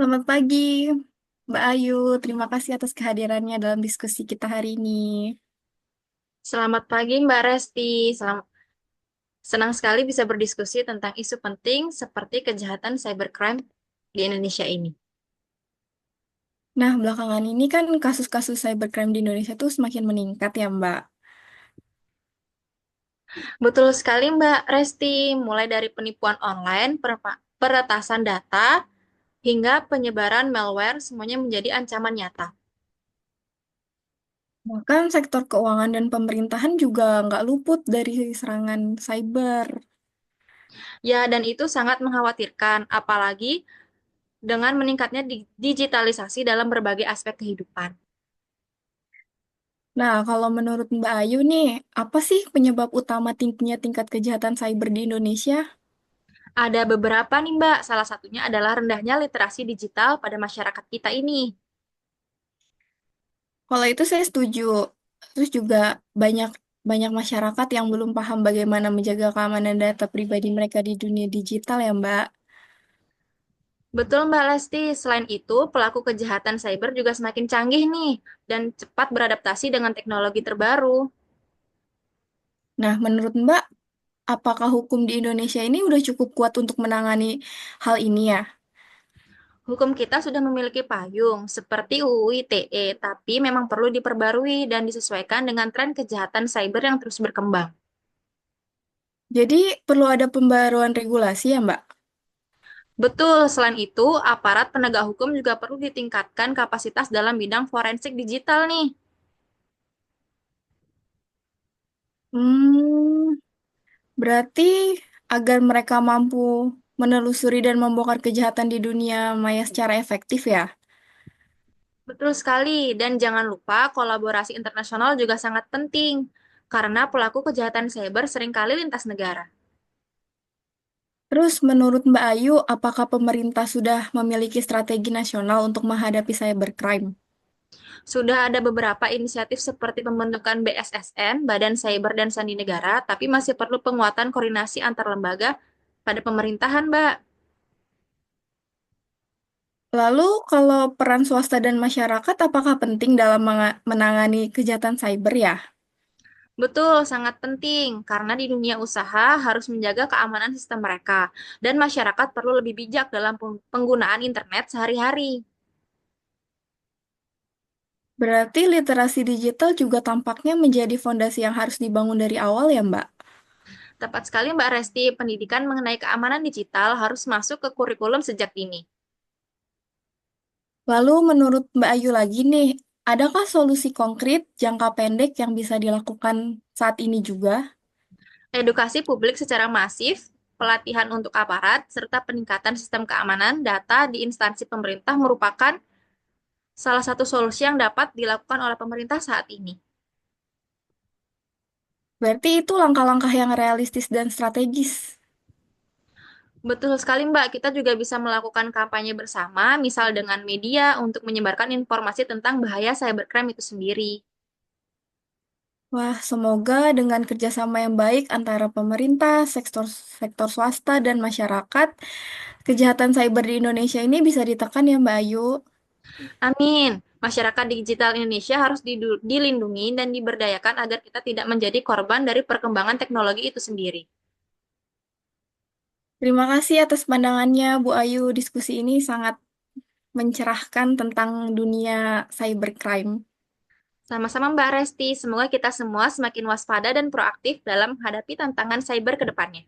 Selamat pagi, Mbak Ayu. Terima kasih atas kehadirannya dalam diskusi kita hari ini. Selamat pagi Mbak Resti. Senang sekali bisa berdiskusi tentang isu penting seperti kejahatan cybercrime di Indonesia ini. Nah, belakangan ini kan kasus-kasus cybercrime di Indonesia tuh semakin meningkat ya, Mbak. Betul sekali Mbak Resti, mulai dari penipuan online, peretasan data, hingga penyebaran malware, semuanya menjadi ancaman nyata. Bahkan sektor keuangan dan pemerintahan juga nggak luput dari serangan cyber. Ya, dan itu sangat mengkhawatirkan, apalagi dengan meningkatnya digitalisasi dalam berbagai aspek kehidupan. Nah, kalau menurut Mbak Ayu nih, apa sih penyebab utama tingginya tingkat kejahatan cyber di Indonesia? Ada beberapa nih Mbak, salah satunya adalah rendahnya literasi digital pada masyarakat kita ini. Kalau itu saya setuju. Terus juga banyak banyak masyarakat yang belum paham bagaimana menjaga keamanan data pribadi mereka di dunia digital ya, Mbak. Betul Mbak Lesti, selain itu pelaku kejahatan cyber juga semakin canggih nih dan cepat beradaptasi dengan teknologi terbaru. Nah, menurut Mbak, apakah hukum di Indonesia ini udah cukup kuat untuk menangani hal ini ya? Hukum kita sudah memiliki payung seperti UU ITE, tapi memang perlu diperbarui dan disesuaikan dengan tren kejahatan cyber yang terus berkembang. Jadi perlu ada pembaruan regulasi ya, Mbak? Betul, selain itu aparat penegak hukum juga perlu ditingkatkan kapasitas dalam bidang forensik digital nih. Hmm, berarti agar mereka mampu menelusuri dan membongkar kejahatan di dunia maya secara efektif ya? Betul sekali, dan jangan lupa kolaborasi internasional juga sangat penting, karena pelaku kejahatan cyber seringkali lintas negara. Terus menurut Mbak Ayu, apakah pemerintah sudah memiliki strategi nasional untuk menghadapi cybercrime? Sudah ada beberapa inisiatif seperti pembentukan BSSN, Badan Cyber dan Sandi Negara, tapi masih perlu penguatan koordinasi antar lembaga pada pemerintahan, Mbak. Lalu, kalau peran swasta dan masyarakat, apakah penting dalam menangani kejahatan cyber ya? Betul, sangat penting karena di dunia usaha harus menjaga keamanan sistem mereka dan masyarakat perlu lebih bijak dalam penggunaan internet sehari-hari. Berarti literasi digital juga tampaknya menjadi fondasi yang harus dibangun dari awal ya, Mbak? Tepat sekali Mbak Resti, pendidikan mengenai keamanan digital harus masuk ke kurikulum sejak dini. Lalu, menurut Mbak Ayu lagi nih, adakah solusi konkret jangka pendek yang bisa dilakukan saat ini juga? Edukasi publik secara masif, pelatihan untuk aparat, serta peningkatan sistem keamanan data di instansi pemerintah merupakan salah satu solusi yang dapat dilakukan oleh pemerintah saat ini. Berarti itu langkah-langkah yang realistis dan strategis. Betul sekali Mbak, kita juga bisa melakukan kampanye bersama, misal dengan media untuk menyebarkan informasi tentang bahaya cybercrime itu sendiri. Wah, semoga dengan kerjasama yang baik antara pemerintah, sektor sektor swasta, dan masyarakat, kejahatan cyber di Indonesia ini bisa ditekan ya, Mbak Ayu. Amin. Masyarakat digital Indonesia harus dilindungi dan diberdayakan agar kita tidak menjadi korban dari perkembangan teknologi itu sendiri. Terima kasih atas pandangannya, Bu Ayu. Diskusi ini sangat mencerahkan tentang dunia cybercrime. Sama-sama Mbak Resti, semoga kita semua semakin waspada dan proaktif dalam menghadapi tantangan cyber ke depannya.